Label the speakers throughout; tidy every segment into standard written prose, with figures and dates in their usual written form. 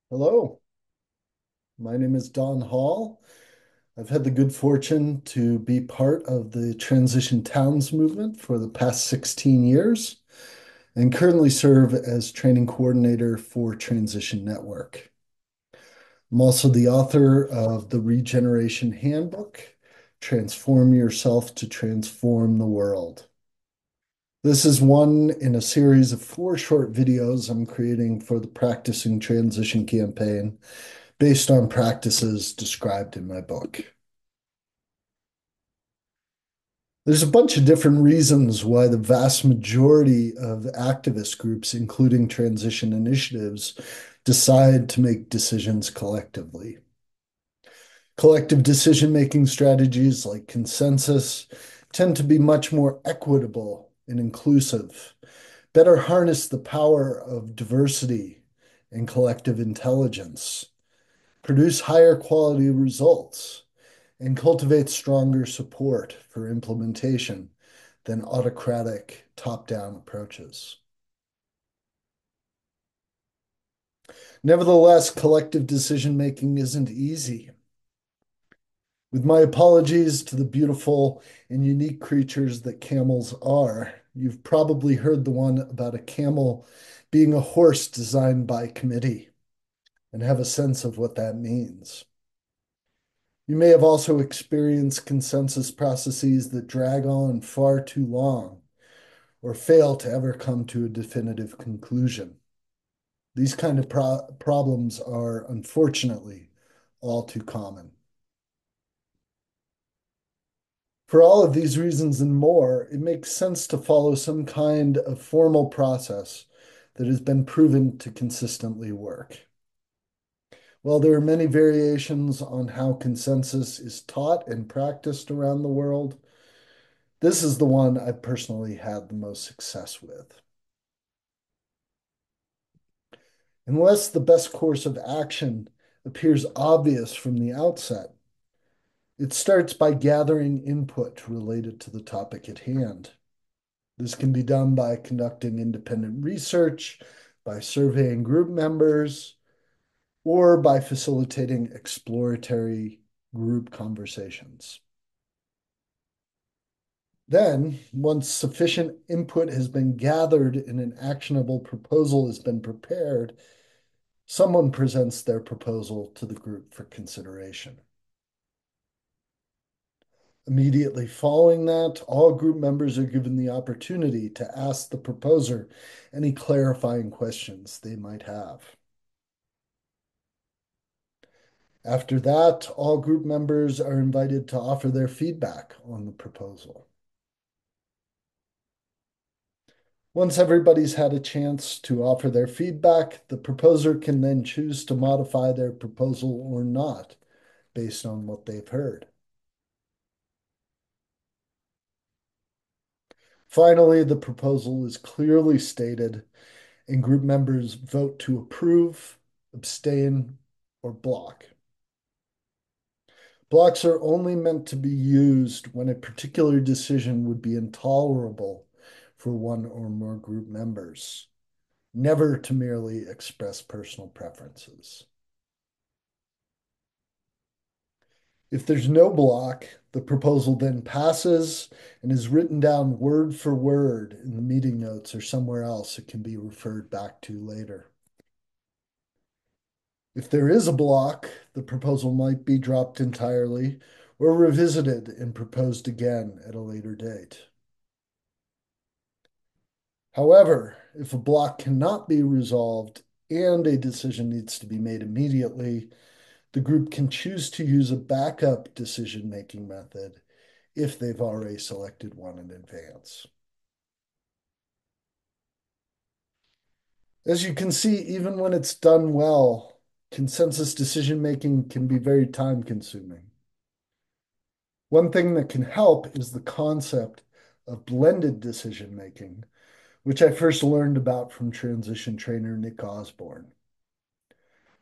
Speaker 1: Hello, my name is Don Hall. I've had the good fortune to be part of the Transition Towns movement for the past 16 years and currently serve as training coordinator for Transition Network. I'm also the author of the Regeneration Handbook, Transform Yourself to Transform the World. This is one in a series of four short videos I'm creating for the Practicing Transition campaign based on practices described in my book. There's a bunch of different reasons why the vast majority of activist groups, including transition initiatives, decide to make decisions collectively. Collective decision-making strategies like consensus tend to be much more equitable and inclusive, better harness the power of diversity and collective intelligence, produce higher quality results, and cultivate stronger support for implementation than autocratic top-down approaches. Nevertheless, collective decision-making isn't easy. With my apologies to the beautiful and unique creatures that camels are, you've probably heard the one about a camel being a horse designed by committee and have a sense of what that means. You may have also experienced consensus processes that drag on far too long or fail to ever come to a definitive conclusion. These kind of problems are unfortunately all too common. For all of these reasons and more, it makes sense to follow some kind of formal process that has been proven to consistently work. While there are many variations on how consensus is taught and practiced around the world, this is the one I've personally had the most success with. Unless the best course of action appears obvious from the outset, it starts by gathering input related to the topic at hand. This can be done by conducting independent research, by surveying group members, or by facilitating exploratory group conversations. Then, once sufficient input has been gathered and an actionable proposal has been prepared, someone presents their proposal to the group for consideration. Immediately following that, all group members are given the opportunity to ask the proposer any clarifying questions they might have. After that, all group members are invited to offer their feedback on the proposal. Once everybody's had a chance to offer their feedback, the proposer can then choose to modify their proposal or not based on what they've heard. Finally, the proposal is clearly stated and group members vote to approve, abstain, or block. Blocks are only meant to be used when a particular decision would be intolerable for one or more group members, never to merely express personal preferences. If there's no block, the proposal then passes and is written down word for word in the meeting notes or somewhere else it can be referred back to later. If there is a block, the proposal might be dropped entirely or revisited and proposed again at a later date. However, if a block cannot be resolved and a decision needs to be made immediately, the group can choose to use a backup decision-making method if they've already selected one in advance. As you can see, even when it's done well, consensus decision-making can be very time-consuming. One thing that can help is the concept of blended decision-making, which I first learned about from transition trainer Nick Osborne.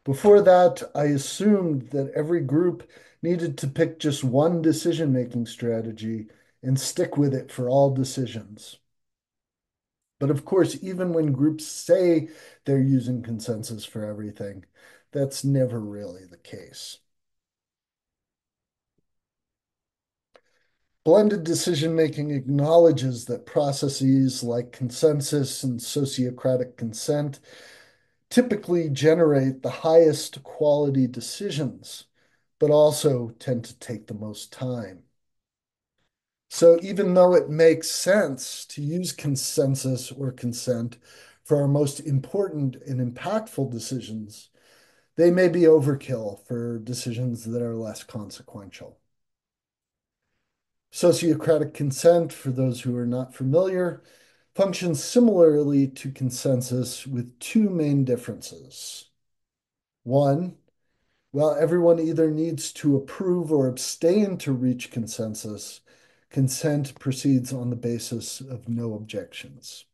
Speaker 1: Before that, I assumed that every group needed to pick just one decision-making strategy and stick with it for all decisions. But of course, even when groups say they're using consensus for everything, that's never really the case. Blended decision making acknowledges that processes like consensus and sociocratic consent typically generate the highest quality decisions, but also tend to take the most time. So even though it makes sense to use consensus or consent for our most important and impactful decisions, they may be overkill for decisions that are less consequential. Sociocratic consent, for those who are not familiar, functions similarly to consensus with two main differences. One, while everyone either needs to approve or abstain to reach consensus, consent proceeds on the basis of no objections.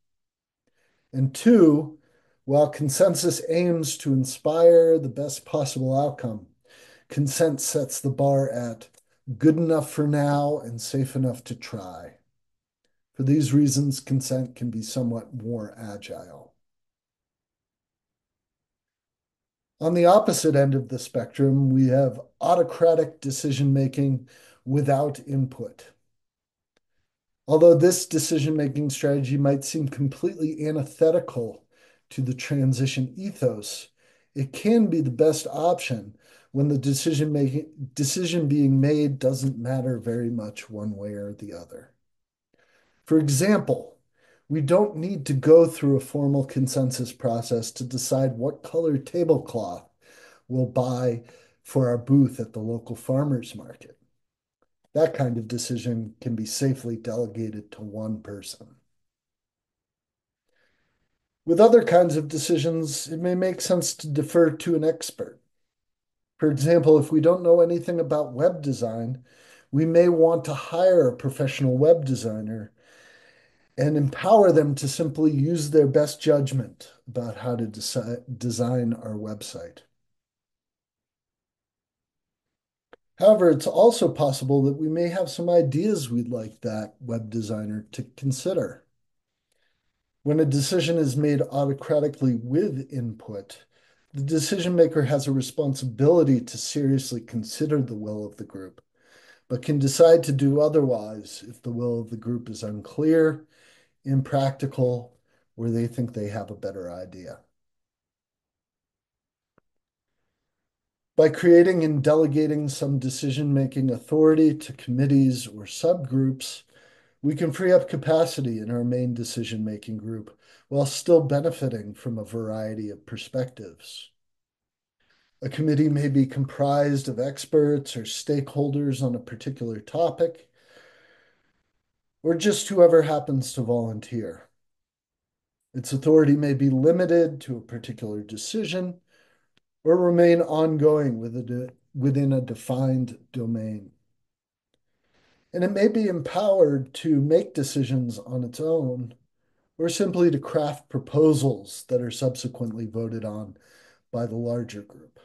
Speaker 1: And two, while consensus aims to inspire the best possible outcome, consent sets the bar at good enough for now and safe enough to try. For these reasons, consent can be somewhat more agile. On the opposite end of the spectrum, we have autocratic decision making without input. Although this decision making strategy might seem completely antithetical to the transition ethos, it can be the best option when the decision being made doesn't matter very much one way or the other. For example, we don't need to go through a formal consensus process to decide what color tablecloth we'll buy for our booth at the local farmers market. That kind of decision can be safely delegated to one person. With other kinds of decisions, it may make sense to defer to an expert. For example, if we don't know anything about web design, we may want to hire a professional web designer and empower them to simply use their best judgment about how to design our website. However, it's also possible that we may have some ideas we'd like that web designer to consider. When a decision is made autocratically with input, the decision maker has a responsibility to seriously consider the will of the group, but can decide to do otherwise if the will of the group is unclear, impractical, or they think they have a better idea. By creating and delegating some decision-making authority to committees or subgroups, we can free up capacity in our main decision-making group while still benefiting from a variety of perspectives. A committee may be comprised of experts or stakeholders on a particular topic, or just whoever happens to volunteer. Its authority may be limited to a particular decision or remain ongoing within a defined domain. And it may be empowered to make decisions on its own or simply to craft proposals that are subsequently voted on by the larger group.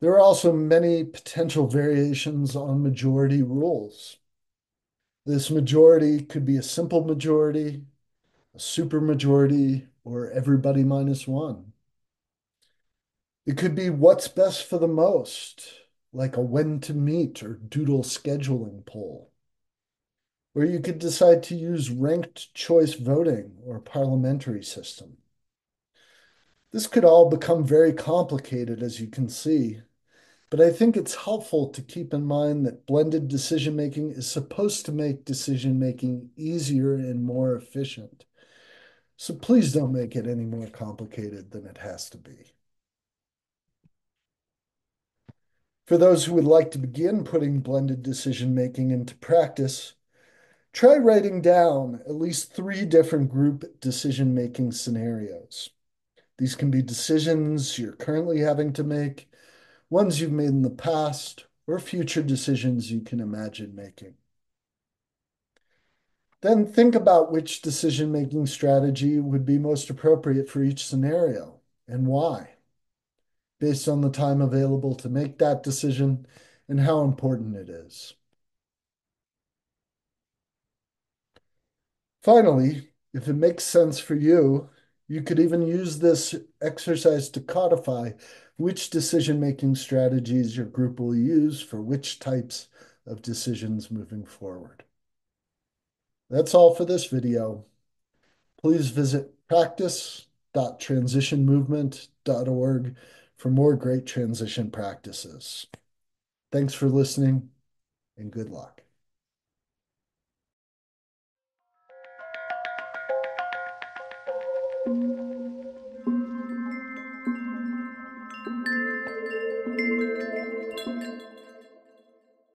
Speaker 1: There are also many potential variations on majority rules. This majority could be a simple majority, a supermajority, or everybody minus one. It could be what's best for the most, like a when to meet or doodle scheduling poll. Or you could decide to use ranked choice voting or a parliamentary system. This could all become very complicated, as you can see, but I think it's helpful to keep in mind that blended decision making is supposed to make decision making easier and more efficient. So please don't make it any more complicated than it has to be. For those who would like to begin putting blended decision making into practice, try writing down at least 3 different group decision making scenarios. These can be decisions you're currently having to make, ones you've made in the past, or future decisions you can imagine making. Then think about which decision-making strategy would be most appropriate for each scenario and why, based on the time available to make that decision and how important it is. Finally, if it makes sense for you, you could even use this exercise to codify which decision-making strategies your group will use for which types of decisions moving forward. That's all for this video. Please visit practice.transitionmovement.org for more great transition practices. Thanks for listening and good luck.